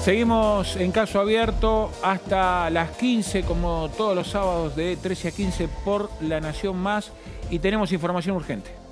Seguimos en Caso Abierto hasta las 15, como todos los sábados de 13 a 15 por La Nación Más, y tenemos información urgente.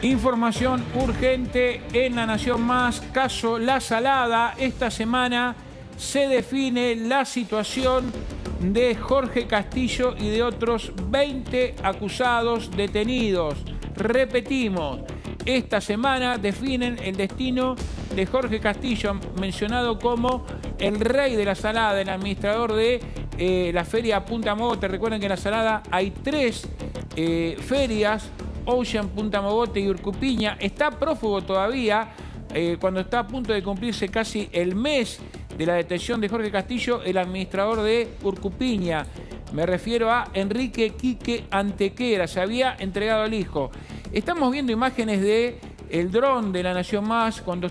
Información urgente en La Nación Más, caso La Salada. Esta semana se define la situación de Jorge Castillo y de otros 20 acusados detenidos. Repetimos, esta semana definen el destino de Jorge Castillo, mencionado como el rey de La Salada, el administrador de la feria Punta Mogote. Recuerden que en La Salada hay 3 ferias: Ocean, Punta Mogote y Urcupiña. Está prófugo todavía, cuando está a punto de cumplirse casi el mes de la detención de Jorge Castillo, el administrador de Urcupiña. Me refiero a Enrique Quique Antequera. Se había entregado al hijo. Estamos viendo imágenes del dron de La Nación Más cuando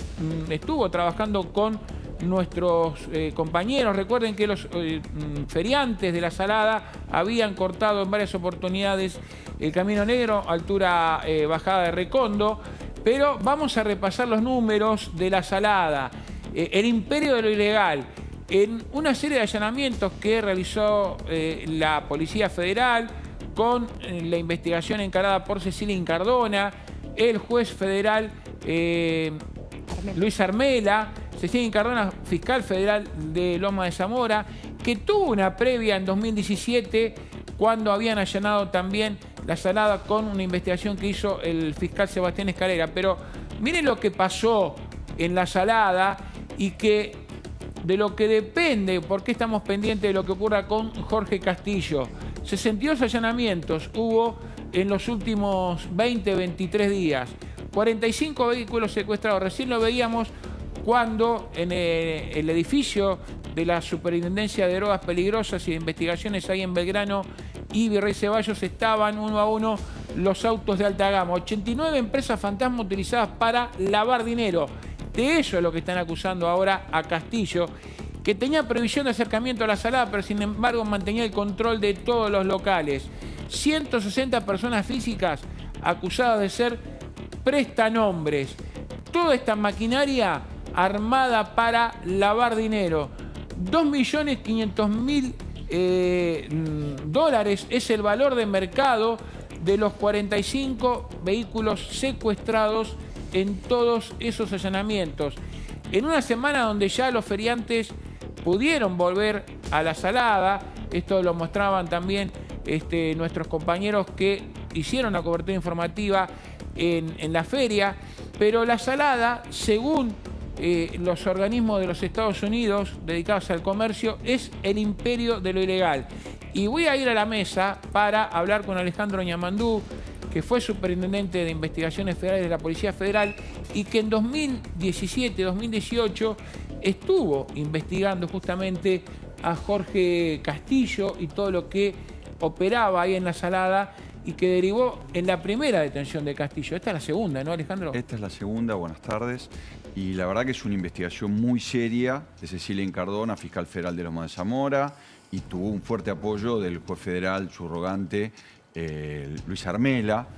estuvo trabajando con nuestros compañeros. Recuerden que los feriantes de La Salada habían cortado en varias oportunidades el Camino Negro, altura bajada de Recondo. Pero vamos a repasar los números de La Salada. El imperio de lo ilegal. En una serie de allanamientos que realizó la Policía Federal con la investigación encarada por Cecilia Incardona, el juez federal Luis Armela, Cecilia Incardona, fiscal federal de Loma de Zamora, que tuvo una previa en 2017 cuando habían allanado también La Salada con una investigación que hizo el fiscal Sebastián Escalera. Pero miren lo que pasó en La Salada y que de lo que depende, porque estamos pendientes de lo que ocurra con Jorge Castillo. 62 allanamientos hubo en los últimos 23 días. 45 vehículos secuestrados. Recién lo veíamos cuando en el edificio de la Superintendencia de Drogas Peligrosas y de Investigaciones ahí en Belgrano y Virrey Ceballos estaban uno a uno los autos de alta gama. 89 empresas fantasma utilizadas para lavar dinero. De eso es lo que están acusando ahora a Castillo, que tenía previsión de acercamiento a La Salada, pero sin embargo mantenía el control de todos los locales. 160 personas físicas acusadas de ser prestanombres. Toda esta maquinaria armada para lavar dinero. 2.500.000 dólares es el valor de mercado de los 45 vehículos secuestrados en todos esos allanamientos. En una semana donde ya los feriantes pudieron volver a La Salada, esto lo mostraban también nuestros compañeros que hicieron la cobertura informativa en la feria, pero La Salada, según los organismos de los Estados Unidos dedicados al comercio, es el imperio de lo ilegal. Y voy a ir a la mesa para hablar con Alejandro Ñamandú, que fue superintendente de investigaciones federales de la Policía Federal y que en 2017-2018 estuvo investigando justamente a Jorge Castillo y todo lo que operaba ahí en La Salada y que derivó en la primera detención de Castillo. Esta es la segunda, ¿no, Alejandro? Esta es la segunda, buenas tardes. Y la verdad que es una investigación muy seria de Cecilia Incardona, fiscal federal de Loma de Zamora, y tuvo un fuerte apoyo del juez federal subrogante Luis Armela.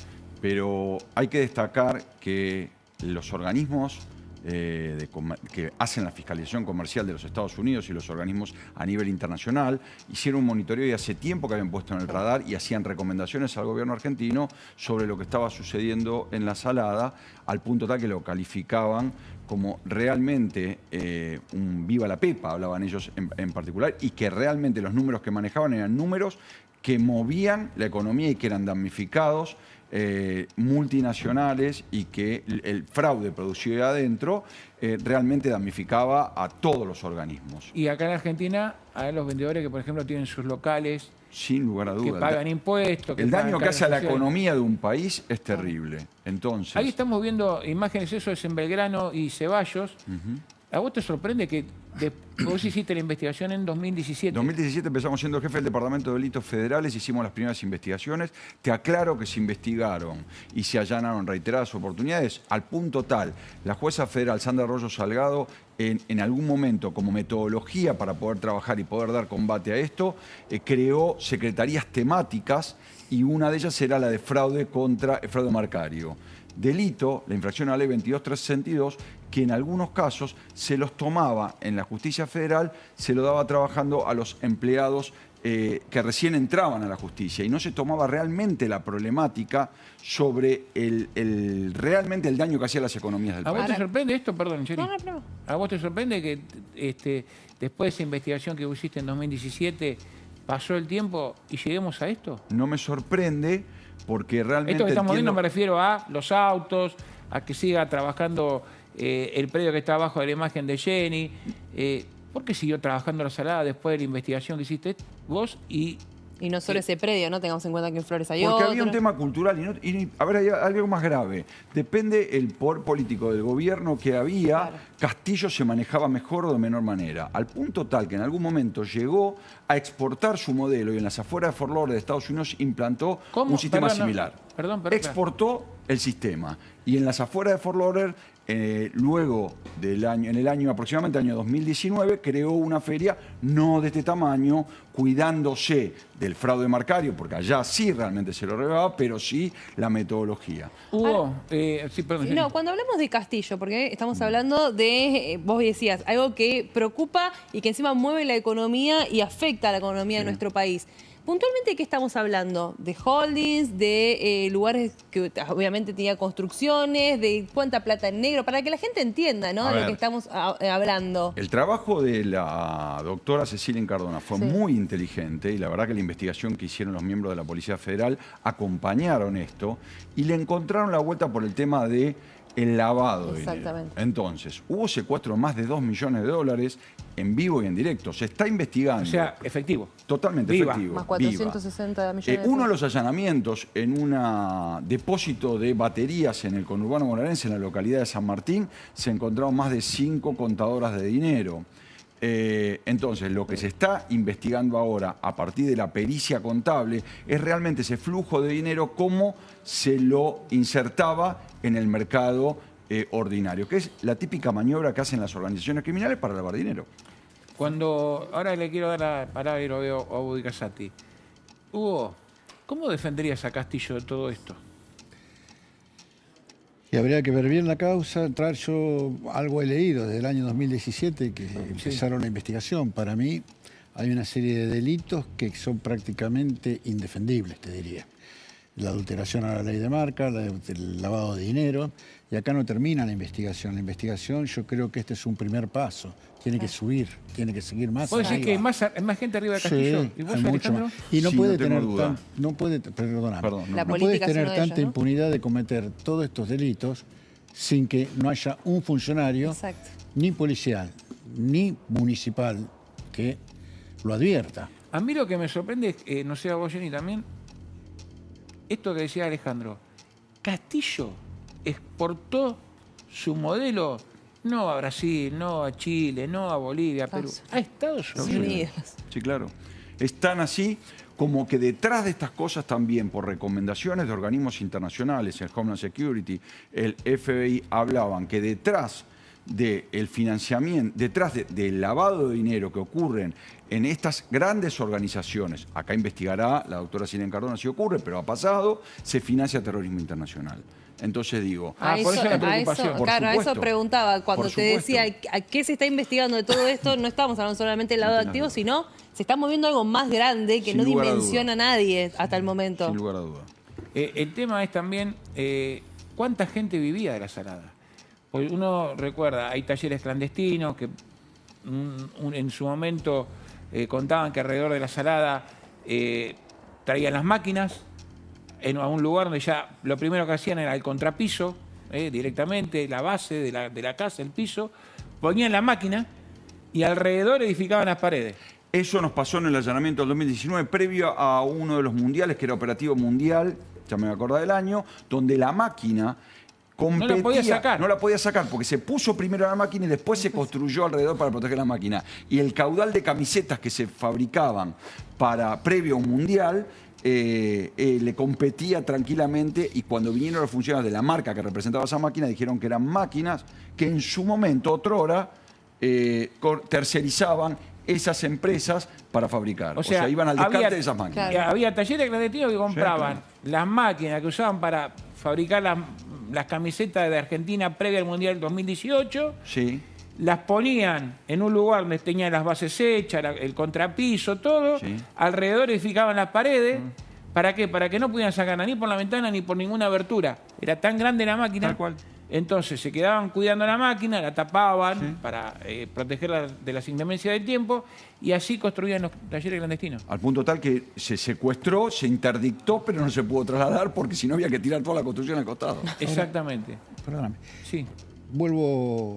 Pero hay que destacar que los organismos que hacen la fiscalización comercial de los Estados Unidos y los organismos a nivel internacional hicieron un monitoreo y hace tiempo que habían puesto en el radar y hacían recomendaciones al gobierno argentino sobre lo que estaba sucediendo en La Salada, al punto tal que lo calificaban como realmente un viva la pepa, hablaban ellos en particular, y que realmente los números que manejaban eran números que movían la economía y que eran damnificados, multinacionales, y que el fraude producido de adentro realmente damnificaba a todos los organismos. Y acá en Argentina hay los vendedores que, por ejemplo, tienen sus locales, sin lugar a dudas, que pagan impuestos. El daño que hace a la economía de un país es terrible. Entonces, ahí estamos viendo imágenes, eso es en Belgrano y Ceballos. ¿A vos te sorprende que Vos hiciste la investigación en 2017. En 2017 empezamos siendo jefe del Departamento de Delitos Federales, hicimos las primeras investigaciones. Te aclaro que se investigaron y se allanaron reiteradas oportunidades, al punto tal, la jueza federal Sandra Arroyo Salgado, en algún momento, como metodología para poder trabajar y poder dar combate a esto, creó secretarías temáticas y una de ellas era la de fraude marcario. Delito, la infracción a la ley 22.362, que en algunos casos se los tomaba en la justicia federal, se lo daba trabajando a los empleados que recién entraban a la justicia y no se tomaba realmente la problemática sobre realmente el daño que hacía a las economías del ¿A país. vos te sorprende esto? Perdón, Cheri. No. ¿A vos te sorprende que después de esa investigación que hiciste en 2017 pasó el tiempo y lleguemos a esto? No me sorprende porque realmente Esto que estamos viendo entiendo... me refiero a los autos, a que siga trabajando el predio que está abajo de la imagen de Jenny. ¿Por qué siguió trabajando la Salada después de la investigación que hiciste vos? Y no solo ese predio, ¿no? Tengamos en cuenta que en Flores hay Porque otro. había un tema cultural a ver, hay algo más grave. Depende el poder político del gobierno que había, Claro. Castillo se manejaba mejor o de menor manera. Al punto tal que en algún momento llegó a exportar su modelo y en las afueras de Fort Lauderdale de Estados Unidos implantó ¿Cómo? un sistema Perdón, no. similar. Perdón. Exportó el sistema. Y en las afueras de Fort Lauderdale, luego en el año aproximadamente año 2019, creó una feria no de este tamaño, cuidándose del fraude marcario, porque allá sí realmente se lo robaba, pero sí la metodología. Hugo, sí, perdón. Sí, no, cuando hablamos de Castillo, porque estamos hablando de, vos decías, algo que preocupa y que encima mueve la economía y afecta a la economía de nuestro país. Puntualmente, ¿qué estamos hablando? ¿De holdings, de lugares que obviamente tenía construcciones, de cuánta plata en negro? Para que la gente entienda, ¿no? De lo que estamos hablando. El trabajo de la doctora Cecilia Incardona fue muy inteligente y la verdad que la investigación que hicieron los miembros de la Policía Federal acompañaron esto y le encontraron la vuelta por el tema de el lavado de dinero. Exactamente. Entonces, hubo secuestro de más de 2 millones de dólares en vivo y en directo. Se está investigando. O sea, efectivo. Totalmente Viva. efectivo. Más 460 millones de pesos. Uno de los allanamientos en un depósito de baterías en el conurbano bonaerense, en la localidad de San Martín, se encontraron más de 5 contadoras de dinero. Entonces, lo que se está investigando ahora, a partir de la pericia contable, es realmente ese flujo de dinero, cómo se lo insertaba en el mercado ordinario, que es la típica maniobra que hacen las organizaciones criminales para lavar dinero. Ahora le quiero dar la palabra y lo veo a Hugo Di Casati. Hugo, ¿cómo defenderías a Castillo de todo esto? Y habría que ver bien la causa. Yo algo he leído desde el año 2017 que empezaron la investigación. Para mí hay una serie de delitos que son prácticamente indefendibles, te diría. La adulteración a la ley de marca, el lavado de dinero. Y acá no termina la investigación. La investigación, yo creo que este es un primer paso. Tiene que subir, tiene que seguir más. ¿Vos decís que hay más gente arriba de Castillo? Sí, ¿Y vos, hay mucho Alejandro? más. Y no Sí, puede no tengo tener duda. no puede, perdóname. Perdón, La No puedes política es tener uno de tanta ellos, ¿no? impunidad de cometer todos estos delitos sin que no haya un funcionario, Exacto. ni policial, ni municipal, que lo advierta. A mí lo que me sorprende es, no sé a vos, Jenny, también, esto que decía Alejandro. Castillo exportó su modelo no a Brasil, no a Chile, no a Bolivia, a Perú, a Estados Unidos. Sí, claro. Están así como que detrás de estas cosas también, por recomendaciones de organismos internacionales, el Homeland Security, el FBI, hablaban que detrás del financiamiento, detrás del lavado de dinero que ocurren en estas grandes organizaciones, acá investigará la doctora Cecilia Incardona si ocurre, pero ha pasado, se financia terrorismo internacional. Entonces digo, por eso la preocupación. Claro, a eso supuesto, preguntaba cuando por te decía supuesto. a qué se está investigando de todo esto. No estamos hablando solamente del lado No tengas activo, duda. sino se está moviendo algo más grande que Sin no lugar a dimensiona duda. nadie hasta el momento. sin lugar a duda. El tema es también cuánta gente vivía de la Salada. Porque uno recuerda, hay talleres clandestinos que en su momento contaban que alrededor de la Salada traían las máquinas a un lugar donde ya lo primero que hacían era el contrapiso, directamente, la base de la casa, el piso, ponían la máquina y alrededor edificaban las paredes. Eso nos pasó en el allanamiento del 2019, previo a uno de los mundiales, que era Operativo Mundial, ya me voy a acordar del año, donde la máquina competía, no la podía sacar. No la podía sacar porque se puso primero la máquina y después se construyó alrededor para proteger la máquina. Y el caudal de camisetas que se fabricaban previo a un mundial le competía tranquilamente, y cuando vinieron los funcionarios de la marca que representaba esa máquina dijeron que eran máquinas que en su momento, otrora, tercerizaban esas empresas para fabricar. O sea, iban al descarte de esas máquinas. Claro. Había talleres clandestinos que compraban las máquinas que usaban para fabricar las camisetas de Argentina previa al Mundial 2018. Sí. Las ponían en un lugar donde tenían las bases hechas, el contrapiso, todo. Sí. Alrededor edificaban las paredes. ¿Para qué? Para que no pudieran sacar ni por la ventana ni por ninguna abertura. Era tan grande la máquina. Tal cual. Entonces se quedaban cuidando la máquina, la tapaban para protegerla de las inclemencias del tiempo, y así construían los talleres clandestinos. Al punto tal que se secuestró, se interdictó, pero no se pudo trasladar porque si no había que tirar toda la construcción al costado. Exactamente. Perdóname. Sí.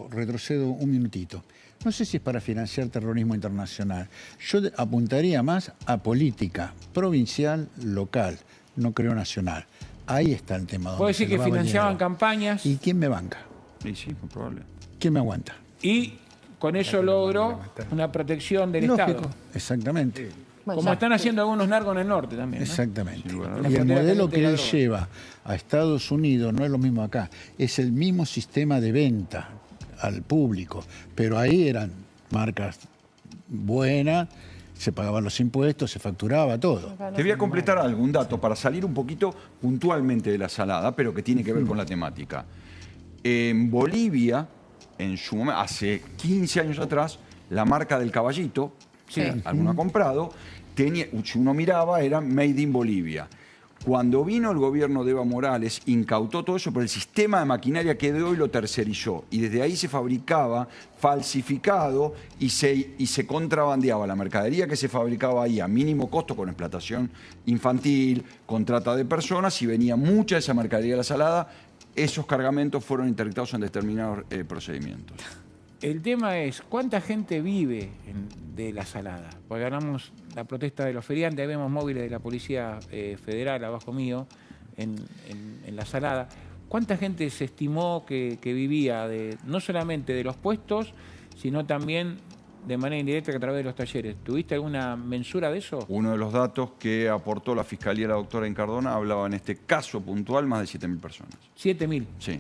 Retrocedo un minutito. No sé si es para financiar terrorismo internacional. Yo apuntaría más a política provincial, local, no creo nacional. Ahí está el tema. Puedo decir que financiaban campañas. ¿Y quién me banca? Sí, sí, muy probable. ¿Quién me aguanta? Y con eso logró una protección del Lógico, Estado. exactamente. Bueno, Como ya. están haciendo algunos narcos en el norte también, ¿no? Exactamente. Sin lugar a Y dudas. el La modelo frontera que él caliente lleva a Estados Unidos no es lo mismo acá. Es el mismo sistema de venta al público. Pero ahí eran marcas buenas, se pagaban los impuestos, se facturaba todo. Te voy a completar algún dato para salir un poquito puntualmente de la salada, pero que tiene que ver con la temática. En Bolivia, en su momento, hace 15 años atrás, la marca del caballito, Sí. alguno ha comprado, tenía, si uno miraba, era Made in Bolivia. Cuando vino el gobierno de Evo Morales, incautó todo eso, pero el sistema de maquinaria quedó y lo tercerizó. Y desde ahí se fabricaba falsificado y se contrabandeaba la mercadería que se fabricaba ahí a mínimo costo, con explotación infantil, con trata de personas, y venía mucha de esa mercadería de la salada. Esos cargamentos fueron interdictados en determinados procedimientos. El tema es, ¿cuánta gente vive de la salada? Porque ganamos la protesta de los feriantes, vemos móviles de la Policía Federal abajo mío, en la salada. ¿Cuánta gente se estimó que vivía no solamente de los puestos, sino también de manera indirecta a través de los talleres? ¿Tuviste alguna mensura de eso? Uno de los datos que aportó la Fiscalía, la doctora Incardona, hablaba en este caso puntual más de 7.000 personas. 7.000. Sí,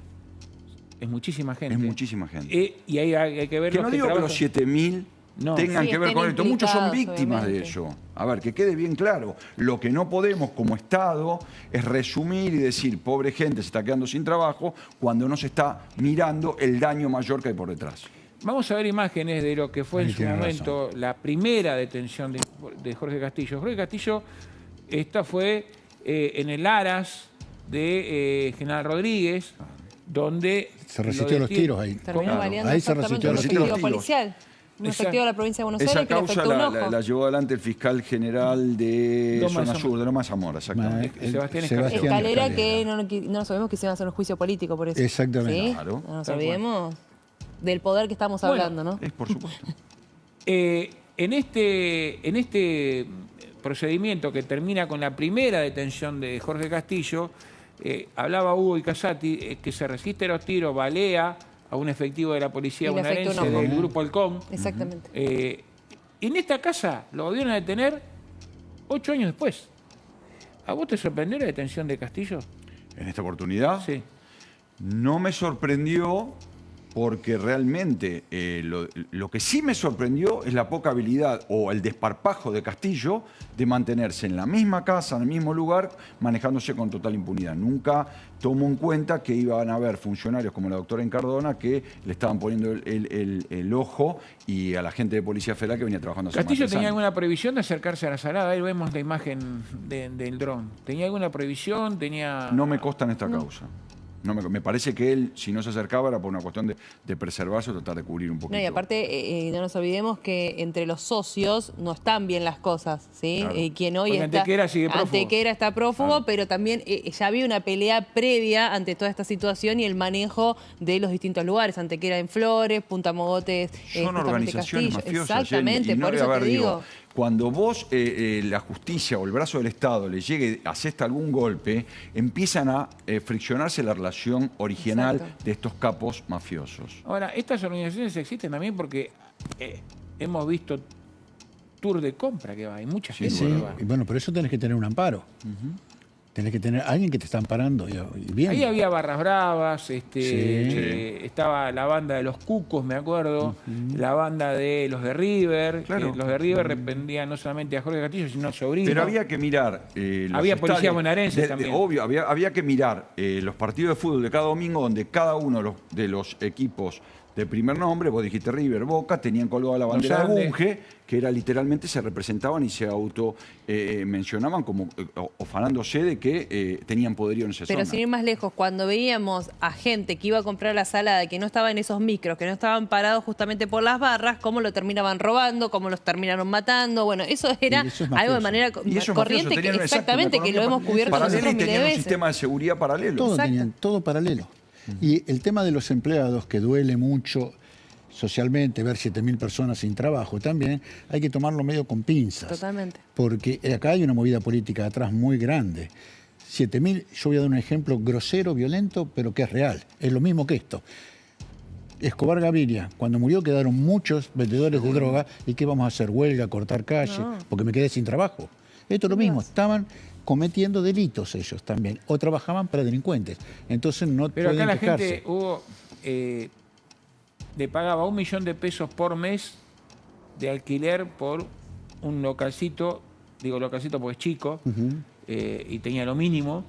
Es muchísima gente. es muchísima gente. Y ahí hay que ver Que los no que digo que trabajan. los 7.000 No. tengan Sí, que ver estén con esto. Muchos son implicados, víctimas de obviamente. ello. A ver, que quede bien claro. Lo que no podemos como Estado es resumir y decir, pobre gente, se está quedando sin trabajo, cuando no se está mirando el daño mayor que hay por detrás. Vamos a ver imágenes de lo que fue Ahí en su tiene momento la primera detención de Jorge Castillo. Jorge Castillo, esta fue en el Aras de General Rodríguez, donde Se resistió a los tiros ahí. Terminó Claro. baleando Ahí se exactamente resistió un a los efectivo tiros. policial. Un Exacto. efectivo de la provincia de Buenos Esa Aires que le causa afectó un ojo. la llevó adelante el fiscal general de Loma de Zona Zamora. Sur, de Loma de Zamora, exactamente. Sebastián Escalera que no nos olvidemos que se iba a hacer un juicio político por eso. Exactamente. ¿Sí? Claro. No nos Tal cual. olvidemos del poder que estamos Bueno, hablando, ¿no? Es por supuesto. En este procedimiento que termina con la primera detención de Jorge Castillo, hablaba Hugo Icasati, que se resiste a los tiros, balea a un efectivo de la policía Y le afecta un bonaerense ojo. del grupo Halcón. Exactamente. En esta casa lo volvieron a detener 8 años después. ¿A vos te sorprendió la detención de Castillo? En esta oportunidad, Sí. no me sorprendió porque realmente lo que sí me sorprendió es la poca habilidad o el desparpajo de Castillo de mantenerse en la misma casa, en el mismo lugar, manejándose con total impunidad. Nunca tomó en cuenta que iban a haber funcionarios como la doctora Incardona que le estaban poniendo el ojo, y a la gente de Policía Federal que venía trabajando hace más de ¿Castillo 3 tenía años. alguna prohibición de acercarse a la salada? Ahí vemos la imagen del dron. ¿Tenía alguna prohibición? ¿Tenía...? No me consta en esta causa. No me parece que él, si no se acercaba, era por una cuestión de preservarse o tratar de cubrir un poquito. No, y aparte, no nos olvidemos que entre los socios no están bien las cosas, ¿sí? Claro. Quien hoy Porque está... Antequera sigue prófugo. Antequera está prófugo, Claro. pero también ya había una pelea previa ante toda esta situación y el manejo de los distintos lugares. Antequera en Flores, Punta Mogotes, Son justamente organizaciones Castillo. mafiosas. Exactamente, y no, por a eso ver, te digo. cuando vos, la justicia o el brazo del Estado le llegue, asesta algún golpe, empiezan a friccionarse la relación original Exacto. de estos capos mafiosos. Ahora, estas organizaciones existen también porque hemos visto tour de compra que va, hay mucha gente Sí, que va. y bueno, por eso tenés que tener un amparo. Tenés que tener alguien que te está amparando y bien. Ahí había barras bravas, Sí. estaba la banda de los Cucos, me acuerdo, la banda de los de River. Claro. Los de River reprendían no solamente a Jorge Castillo, sino a Sobrino. Pero había que mirar... los Había policías estadios bonaerenses también. Obvio, había que mirar los partidos de fútbol de cada domingo donde cada uno de los equipos de primer nombre, vos dijiste River, Boca, tenían colgada la bandera de Andes. Bunge, que era literalmente se representaban y se mencionaban como ofanándose de que tenían poderío en esa Pero zona. sin ir más lejos, cuando veíamos a gente que iba a comprar la salada, que no estaba en esos micros, que no estaban parados justamente por las barras, cómo lo terminaban robando, cómo los terminaron matando. Bueno, eso era Y eso es algo de mafioso. manera Y esos corriente, mafiosos tenían, exactamente, exacto, que una lo hemos economía cubierto paralela nosotros y miles de tenían un veces. sistema de seguridad paralelo. Todo Exacto. tenían, todo paralelo. Y el tema de los empleados, que duele mucho socialmente ver 7.000 personas sin trabajo, también hay que tomarlo medio con pinzas. Totalmente. Porque acá hay una movida política atrás muy grande. 7.000, yo voy a dar un ejemplo grosero, violento, pero que es real. Es lo mismo que esto. Escobar Gaviria, cuando murió quedaron muchos vendedores de droga. ¿Y qué vamos a hacer? ¿Huelga, cortar calle? No. Porque me quedé sin trabajo. Esto es lo mismo. Estaban cometiendo delitos ellos también. O trabajaban para delincuentes. Entonces no Pero acá pueden la quejarse. gente le pagaba $1 millón por mes de alquiler por un localcito, digo localcito porque es chico, y tenía lo mínimo,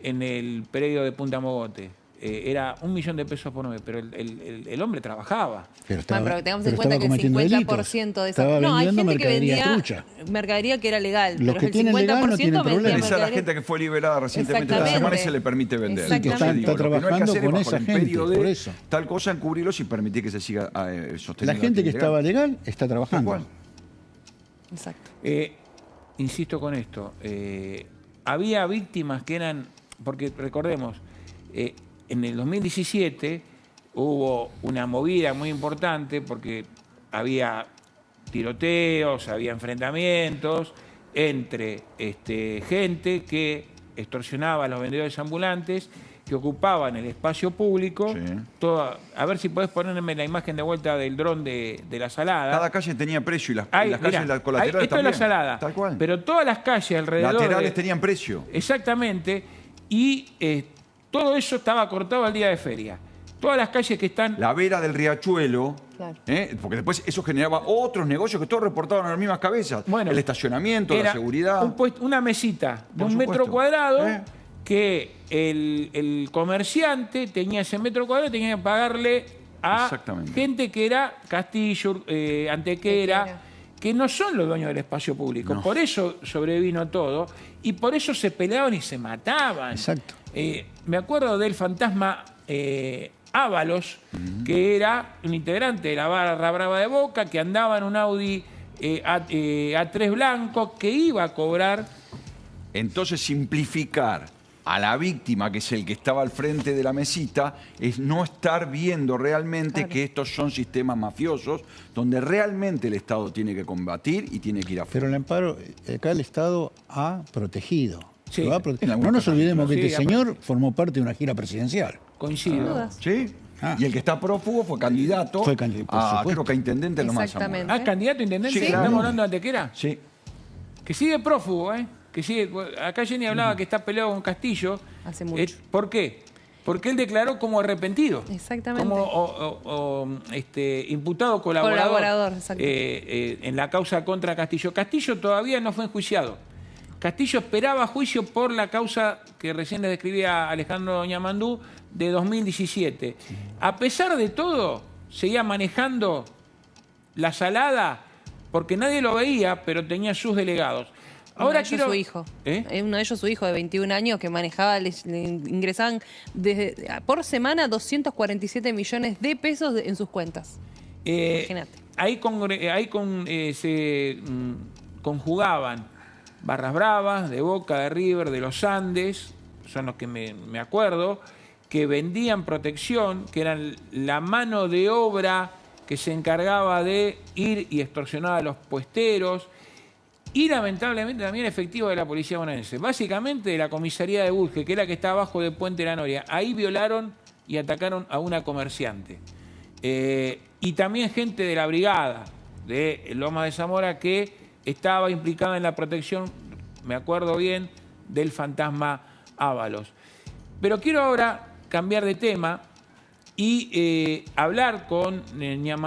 en el predio de Punta Mogote. Era $1 millón por mes, pero el hombre trabajaba. Pero Bueno, pero tengamos en pero cuenta estaba que el cometiendo 50% delitos. de esa... Estaba No, hay vendiendo gente que mercadería vendía trucha. mercadería que era legal, Los pero que el tienen 50% legal no tienen vendía problema. Esa es la mercadería. gente que fue liberada recientemente esta semana y se le permite vender. Sí, que está Entonces, lo que no hay que trabajando hacer es con bajo esa el imperio gente, de por eso. tal cosa, encubrirlos y permitir que se siga sosteniendo. La gente que actividad estaba ilegal. legal está Tal trabajando. cual. Exacto. Insisto con esto, había víctimas que eran, porque recordemos, en el 2017 hubo una movida muy importante porque había tiroteos, había enfrentamientos entre gente que extorsionaba a los vendedores ambulantes, que ocupaban el espacio público. Sí. A ver si podés ponerme la imagen de vuelta del dron de la salada. Cada calle tenía precio y las Ahí, calles mirá, colaterales esto también. es la salada. Tal cual. Pero todas las calles alrededor. Laterales tenían precio. Exactamente. Y todo eso estaba cortado al día de feria. Todas las calles que están. La vera del riachuelo, Claro. porque después eso generaba otros negocios que todos reportaban en las mismas cabezas. Bueno, el estacionamiento, la era seguridad. una mesita de Por 1 metro supuesto. cuadrado que el comerciante tenía ese metro cuadrado y tenía que pagarle a Exactamente. gente que era Castillo, Antequera, Antequera. que no son los dueños del espacio público. No. Por eso sobrevino todo y por eso se peleaban y se mataban. Exacto. Me acuerdo del fantasma Ábalos, que era un integrante de la barra brava de Boca, que andaba en un Audi A3 blanco, que iba a cobrar. Entonces, simplificar a la víctima, que es el que estaba al frente de la mesita, es no estar viendo realmente Claro. que estos son sistemas mafiosos, donde realmente el Estado tiene que combatir y tiene que ir a Pero fondo. el amparo, acá el Estado ha protegido. Sí. Lo ha prote- En algunos No nos casos, olvidemos que sí, este señor formó parte de una gira presidencial. Coincido. dudas. ¿Sí? Ah. Y el que está prófugo fue candidato, Fue candidato, por a, supuesto. creo que a intendente en Loma de Zamora. Exactamente. Candidato a intendente, Sí, claro. estamos hablando de Antequera. Sí. Que sigue prófugo, que sigue. Acá Jenny hablaba que está peleado con Castillo. Hace mucho. ¿Por qué? Porque él declaró como arrepentido. Exactamente. Como imputado colaborador, Colaborador, exacto. en la causa contra Castillo. Castillo todavía no fue enjuiciado. Castillo esperaba juicio por la causa que recién le describía Alejandro Ñamandú de 2017. A pesar de todo, seguía manejando la salada porque nadie lo veía, pero tenía sus delegados. Ahora Uno de ellos quiero... su hijo. ¿Eh? Uno de ellos su hijo de 21 años que manejaba, le ingresaban por semana 247 millones de pesos en sus cuentas. Imagínate. Ahí se conjugaban barras bravas de Boca, de River, de los Andes, son los que me acuerdo, que vendían protección, que eran la mano de obra que se encargaba de ir y extorsionar a los puesteros, y lamentablemente también efectivos de la policía bonaerense. Básicamente de la comisaría de Bulge, que es la que está abajo del puente de la Noria. Ahí violaron y atacaron a una comerciante. Y también gente de la brigada de Lomas de Zamora que estaba implicada en la protección, me acuerdo bien, del fantasma Ábalos. Pero quiero ahora cambiar de tema y hablar con Ñama